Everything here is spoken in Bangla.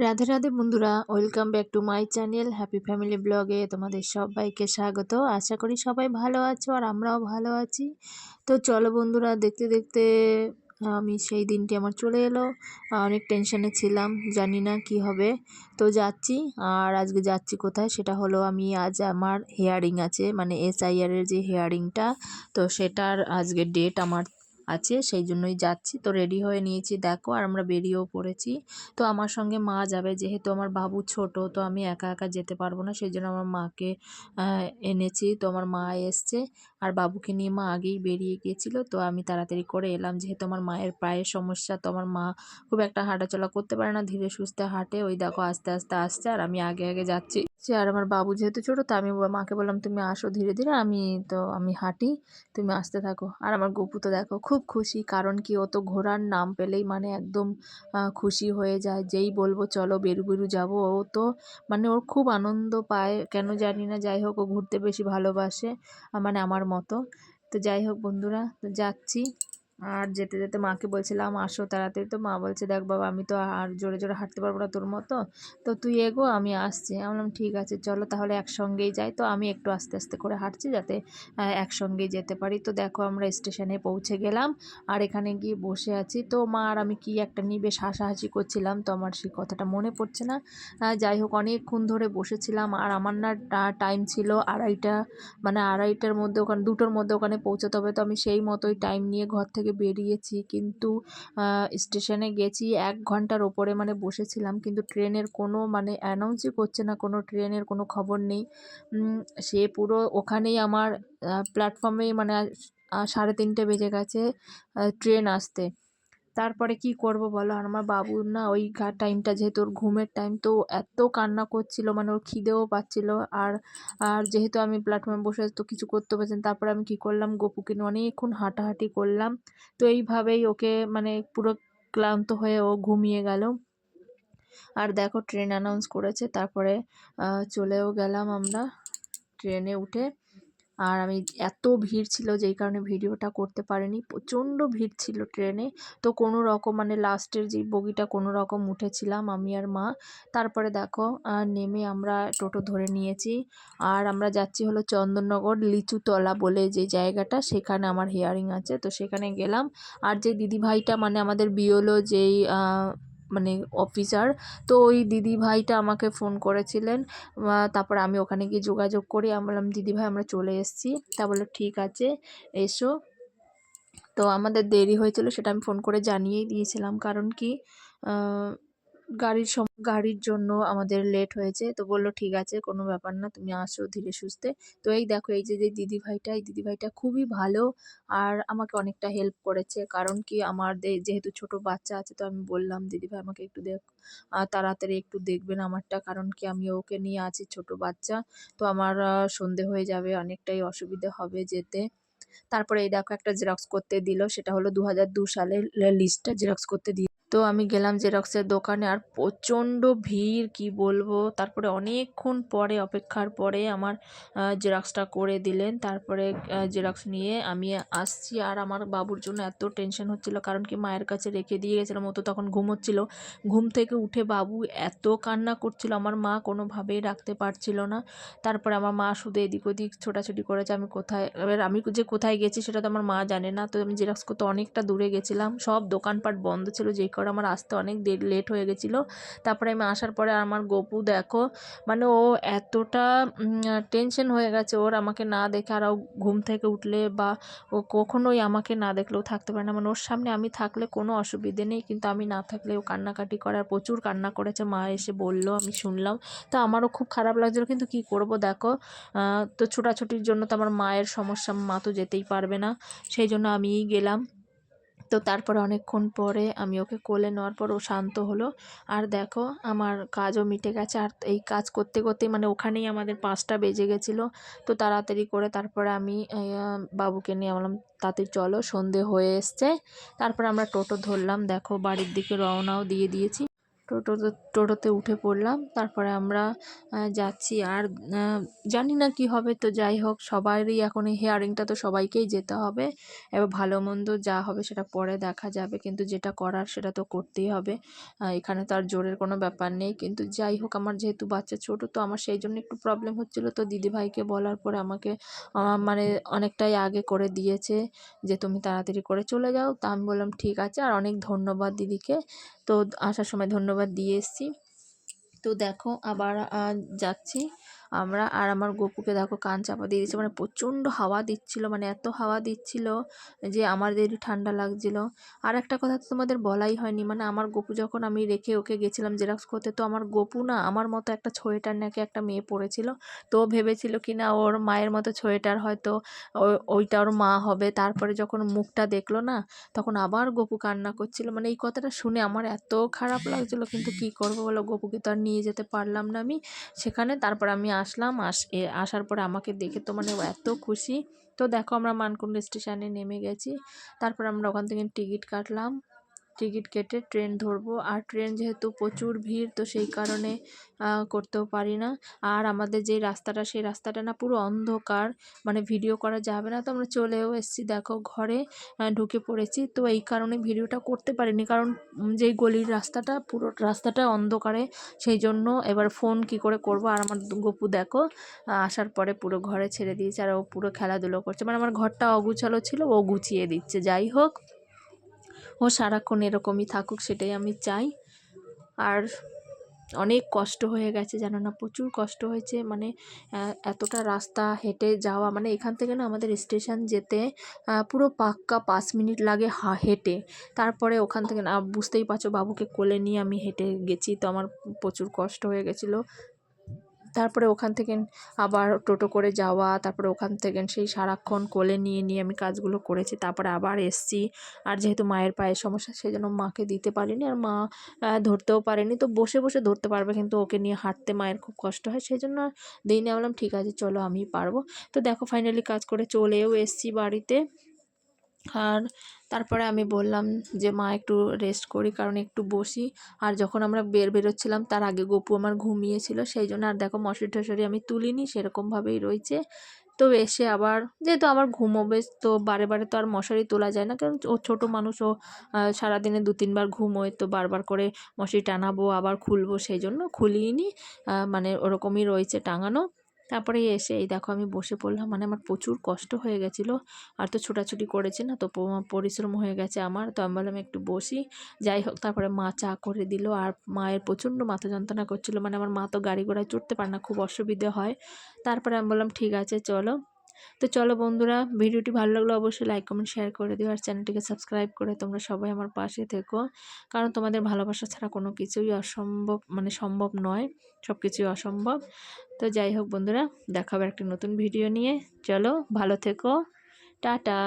রাধে রাধে বন্ধুরা, welcome back to my channel happy family ব্লগে তোমাদের সবাইকে স্বাগত। আশা করি সবাই ভালো আছো আর আমরাও ভালো আছি। তো চলো বন্ধুরা, দেখতে দেখতে আমি সেই দিনটি আমার চলে এলো। অনেক টেনশনে ছিলাম, জানি না কি হবে। তো যাচ্ছি। আর আজকে যাচ্ছি কোথায় সেটা হলো, আমি আজ আমার হিয়ারিং আছে, মানে SIR এর যে হিয়ারিংটা, তো সেটার আজকে ডেট আমার আছে, সেই জন্যই যাচ্ছি। তো রেডি হয়ে নিয়েছি দেখো, আর আমরা বেরিয়েও পড়েছি। তো আমার সঙ্গে মা যাবে, যেহেতু আমার বাবু ছোট, তো আমি একা একা যেতে পারবো না, সেই জন্য আমার মাকে এনেছি। তো আমার মা এসছে, আর বাবুকে নিয়ে মা আগেই বেরিয়ে গিয়েছিল। তো আমি তাড়াতাড়ি করে এলাম, যেহেতু আমার মায়ের পায়ের সমস্যা, তো আমার মা খুব একটা হাঁটাচলা করতে পারে না, ধীরে সুস্থে হাঁটে। ওই দেখো আস্তে আস্তে আসছে, আর আমি আগে আগে যাচ্ছি। আর আমার বাবু যেহেতু ছোট, তো আমি মাকে বললাম তুমি আসো ধীরে ধীরে, আমি হাঁটি, তুমি আসতে থাকো। আর আমার গপু তো দেখো খুব খুশি, কারণ কি, ও তো ঘোড়ার নাম পেলেই মানে একদম খুশি হয়ে যায়। যেই বলবো চলো বেরু বেরু যাবো, ও তো মানে ওর খুব আনন্দ পায়, কেন জানি না। যাই হোক, ও ঘুরতে বেশি ভালোবাসে, মানে আমার মতো। তো যাই হোক বন্ধুরা, তো যাচ্ছি। আর যেতে যেতে মাকে বলছিলাম আসো তাড়াতাড়ি, তো মা বলছে দেখ বাবা, আমি তো আর জোরে জোরে হাঁটতে পারবো না তোর মতো, তো তুই এগো, আমি আসছি। আমি বললাম ঠিক আছে চলো তাহলে একসঙ্গেই যাই। তো আমি একটু আস্তে আস্তে করে হাঁটছি, যাতে একসঙ্গেই যেতে পারি। তো দেখো আমরা স্টেশনে পৌঁছে গেলাম, আর এখানে গিয়ে বসে আছি। তো মা আর আমি কি একটা নিয়ে বেশ হাসাহাসি করছিলাম, তো আমার সেই কথাটা মনে পড়ছে না। যাই হোক, অনেকক্ষণ ধরে বসেছিলাম, আর আমার না টাইম ছিল আড়াইটা, মানে আড়াইটার মধ্যে ওখানে, দুটোর মধ্যে ওখানে পৌঁছাতে হবে। তো আমি সেই মতোই টাইম নিয়ে ঘর থেকে বেরিয়েছি, কিন্তু স্টেশনে গেছি 1 ঘন্টার ওপরে মানে বসেছিলাম, কিন্তু ট্রেনের কোনো মানে অ্যানাউন্সই করছে না, কোনো ট্রেনের কোনো খবর নেই। সে পুরো ওখানেই আমার প্ল্যাটফর্মেই মানে 3:30 বেজে গেছে ট্রেন আসতে। তারপরে কি করব বলো? আর আমার বাবুর না ওই টাইমটা, যেহেতু ওর ঘুমের টাইম, তো এত কান্না করছিল, মানে ওর খিদেও পাচ্ছিল। আর আর যেহেতু আমি প্ল্যাটফর্মে বসে আছি, তো কিছু করতে পারছেন। তারপরে আমি কি করলাম, গপুকে নিয়ে অনেকক্ষণ হাঁটাহাঁটি করলাম। তো এইভাবেই ওকে মানে পুরো ক্লান্ত হয়ে ও ঘুমিয়ে গেল। আর দেখো ট্রেন অ্যানাউন্স করেছে, তারপরে চলেও গেলাম আমরা ট্রেনে উঠে। আর আমি, এত ভিড় ছিল যেই কারণে ভিডিওটা করতে পারিনি, প্রচণ্ড ভিড় ছিল ট্রেনে। তো কোনো রকম মানে লাস্টের যে বগিটা কোনো রকম উঠেছিলাম আমি আর মা। তারপরে দেখো নেমে আমরা টোটো ধরে নিয়েছি, আর আমরা যাচ্ছি হলো চন্দননগর লিচুতলা বলে যে জায়গাটা, সেখানে আমার হিয়ারিং আছে। তো সেখানে গেলাম। আর যে দিদিভাইটা মানে আমাদের বিওলো যেই মানে অফিসার, তো ওই দিদি ভাইটা আমাকে ফোন করেছিলেন। তারপর আমি ওখানে গিয়ে যোগাযোগ করি, আমি বললাম দিদিভাই আমরা চলে এসেছি। তা বললো ঠিক আছে এসো। তো আমাদের দেরি হয়েছিল সেটা আমি ফোন করে জানিয়েই দিয়েছিলাম, কারণ কি গাড়ির জন্য আমাদের লেট হয়েছে। তো বললো ঠিক আছে কোনো ব্যাপার না, তুমি আসো ধীরে সুস্থে। তো এই দেখো, এই যে যে দিদিভাইটা, এই দিদিভাইটা খুবই ভালো, আর আমাকে অনেকটা হেল্প করেছে। কারণ কি, আমার যেহেতু ছোট বাচ্চা আছে, তো আমি বললাম দিদিভাই আমাকে একটু তাড়াতাড়ি একটু দেখবেন আমারটা, কারণ কি আমি ওকে নিয়ে আছি, ছোট বাচ্চা। তো আমার সন্ধে হয়ে যাবে, অনেকটাই অসুবিধে হবে যেতে। তারপরে এই দেখো একটা জেরক্স করতে দিল, সেটা হলো 2002 সালের লিস্টটা জেরক্স করতে দিয়ে। তো আমি গেলাম জেরক্সের দোকানে, আর প্রচণ্ড ভিড় কি বলবো। তারপরে অনেকক্ষণ পরে অপেক্ষার পরে আমার জেরক্সটা করে দিলেন। তারপরে জেরক্স নিয়ে আমি আসছি। আর আমার বাবুর জন্য এত টেনশন হচ্ছিল, কারণ কি মায়ের কাছে রেখে দিয়ে গেছিলাম, ও তো তখন ঘুমোচ্ছিল। ঘুম থেকে উঠে বাবু এত কান্না করছিল, আমার মা কোনোভাবেই রাখতে পারছিল না। তারপরে আমার মা শুধু এদিক ওদিক ছোটাছুটি করেছে, আমি কোথায়, এবার আমি যে কোথায় গেছি সেটা তো আমার মা জানে না। তো আমি জেরক্স করতে অনেকটা দূরে গেছিলাম, সব দোকানপাট বন্ধ ছিল, যেই কারণে আমার আসতে অনেক লেট হয়ে গেছিলো। তারপরে আমি আসার পরে আমার গপু দেখো, মানে ও এতটা টেনশন হয়ে গেছে ওর, আমাকে না দেখে। আর ও ঘুম থেকে উঠলে বা ও কখনোই আমাকে না দেখলেও থাকতে পারে না, মানে ওর সামনে আমি থাকলে কোনো অসুবিধে নেই, কিন্তু আমি না থাকলে ও কান্নাকাটি করে। আর প্রচুর কান্না করেছে, মা এসে বললো, আমি শুনলাম। তো আমারও খুব খারাপ লাগছিলো, কিন্তু কি করব দেখো, তো ছোটাছুটির জন্য তো আমার মায়ের সমস্যা, মা তো যেতেই পারবে না, সেই জন্য আমিই গেলাম। তো তারপরে অনেকক্ষণ পরে আমি ওকে কোলে নেওয়ার পর ও শান্ত হলো। আর দেখো আমার কাজও মিটে গেছে। আর এই কাজ করতে করতে মানে ওখানেই আমাদের 5টা বেজে গেছিলো। তো তাড়াতাড়ি করে তারপরে আমি বাবুকে নিয়ে বললাম তাড়াতাড়ি চলো, সন্ধে হয়ে এসছে। তারপরে আমরা টোটো ধরলাম, দেখো বাড়ির দিকে রওনাও দিয়ে দিয়েছি। টোটোতে উঠে পড়লাম। তারপরে আমরা যাচ্ছি। আর জানি না কি হবে, তো যাই হোক সবারই এখন এই হিয়ারিংটা তো সবাইকেই যেতে হবে। এবার ভালো মন্দ যা হবে সেটা পরে দেখা যাবে, কিন্তু যেটা করার সেটা তো করতেই হবে। এখানে তো আর জোরের কোনো ব্যাপার নেই। কিন্তু যাই হোক আমার যেহেতু বাচ্চা ছোট, তো আমার সেই জন্য একটু প্রবলেম হচ্ছিলো। তো দিদিভাইকে বলার পরে আমাকে মানে অনেকটাই আগে করে দিয়েছে যে তুমি তাড়াতাড়ি করে চলে যাও। তা আমি বললাম ঠিক আছে, আর অনেক ধন্যবাদ দিদিকে। তো আসার সময় ধন্যবাদ দিয়ে এসেছি। তো দেখো আবার যাচ্ছি আমরা। আর আমার গপুকে দেখো কান চাপা দিয়ে দিচ্ছে, মানে প্রচণ্ড হাওয়া দিচ্ছিল, মানে এত হাওয়া দিচ্ছিল যে আমাদেরই ঠান্ডা লাগছিল। আর একটা কথা তো তোমাদের বলাই হয়নি, মানে আমার গপু যখন আমি রেখে ওকে গেছিলাম জেরক্স করতে, তো আমার গপু না আমার মতো একটা সোয়েটার নাকি একটা মেয়ে পরেছিল। তো ও ভেবেছিল কি না ওর মায়ের মতো সোয়েটার হয়তো ওইটা ওর মা হবে। তারপরে যখন মুখটা দেখলো না, তখন আবার গপু কান্না করছিল। মানে এই কথাটা শুনে আমার এত খারাপ লাগছিলো, কিন্তু কি করবো বলো, গপুকে তো আর নিয়ে যেতে পারলাম না আমি সেখানে। তারপর আমি আসলাম, আসার পরে আমাকে দেখে তো মানে ও এত খুশি। তো দেখো আমরা মানকুণ্ড স্টেশনে নেমে গেছি। তারপর আমরা ওখান থেকে টিকিট কাটলাম, টিকিট কেটে ট্রেন ধরবো। আর ট্রেন যেহেতু প্রচুর ভিড়, তো সেই কারণে করতেও পারি না। আর আমাদের যে রাস্তাটা, সেই রাস্তাটা না পুরো অন্ধকার, মানে ভিডিও করা যাবে না। তো আমরা চলেও এসেছি, দেখো ঘরে ঢুকে পড়েছি। তো এই কারণে ভিডিওটা করতে পারিনি, কারণ যেই গলির রাস্তাটা পুরো রাস্তাটা অন্ধকারে, সেই জন্য এবার ফোন কি করে করব। আর আমার গপু দেখো আসার পরে পুরো ঘরে ছেড়ে দিয়েছে, আর ও পুরো খেলাধুলো করছে। মানে আমার ঘরটা অগুছালো ছিল, ও গুছিয়ে দিচ্ছে। যাই হোক, ও সারাক্ষণ এরকমই থাকুক, সেটাই আমি চাই। আর অনেক কষ্ট হয়ে গেছে জানো না, প্রচুর কষ্ট হয়েছে। মানে এতটা রাস্তা হেঁটে যাওয়া, মানে এখান থেকে না আমাদের স্টেশন যেতে পুরো পাক্কা 5 মিনিট লাগে হেঁটে। তারপরে ওখান থেকে না বুঝতেই পারছো, বাবুকে কোলে নিয়ে আমি হেঁটে গেছি, তো আমার প্রচুর কষ্ট হয়ে গেছিলো। তারপরে ওখান থেকে আবার টোটো করে যাওয়া, তারপরে ওখান থেকে সেই সারাক্ষণ কোলে নিয়ে নিয়ে আমি কাজগুলো করেছি। তারপরে আবার এসছি। আর যেহেতু মায়ের পায়ের সমস্যা, সেই জন্য মাকে দিতে পারিনি, আর মা ধরতেও পারেনি। তো বসে বসে ধরতে পারবে, কিন্তু ওকে নিয়ে হাঁটতে মায়ের খুব কষ্ট হয়, সেই জন্য দিইনি। বললাম ঠিক আছে চলো আমি পারবো। তো দেখো ফাইনালি কাজ করে চলেও এসছি বাড়িতে। আর তারপরে আমি বললাম যে মা একটু রেস্ট করি, কারণ একটু বসি। আর যখন আমরা বেরোচ্ছিলাম তার আগে গপু আমার ঘুমিয়েছিল, সেই জন্য আর দেখো মশারি টশারি আমি তুলিনি, সেরকমভাবেই রয়েছে। তো এসে আবার যেহেতু আমার ঘুমোবে, তো বারে বারে তো আর মশারি তোলা যায় না, কারণ ও ছোটো মানুষ, ও সারাদিনে 2-3 বার ঘুমোয়, তো বারবার করে মশারি টানাবো আবার খুলবো, সেই জন্য খুলিনি। মানে ওরকমই রয়েছে টাঙানো। তারপরে এসে এই দেখো আমি বসে পড়লাম, মানে আমার প্রচুর কষ্ট হয়ে গেছিলো। আর তো ছোটাছুটি করেছে না, তো পরিশ্রম হয়ে গেছে আমার। তো আমি বললাম একটু বসি। যাই হোক, তারপরে মা চা করে দিল। আর মায়ের প্রচণ্ড মাথা যন্ত্রণা করছিলো, মানে আমার মা তো গাড়ি ঘোড়ায় চড়তে পারে না, খুব অসুবিধে হয়। তারপরে আমি বললাম ঠিক আছে চলো। তো চলো বন্ধুরা, ভিডিওটি ভালো লাগলে অবশ্যই লাইক কমেন্ট শেয়ার করে দিও, আর চ্যানেলটিকে সাবস্ক্রাইব করে তোমরা সবাই আমার পাশে থেকো। কারণ তোমাদের ভালোবাসা ছাড়া কোনো কিছুই অসম্ভব, মানে সম্ভব নয়, সব কিছুই অসম্ভব। তো যাই হোক বন্ধুরা, দেখা হবে একটা নতুন ভিডিও নিয়ে। চলো ভালো থেকো, টাটা।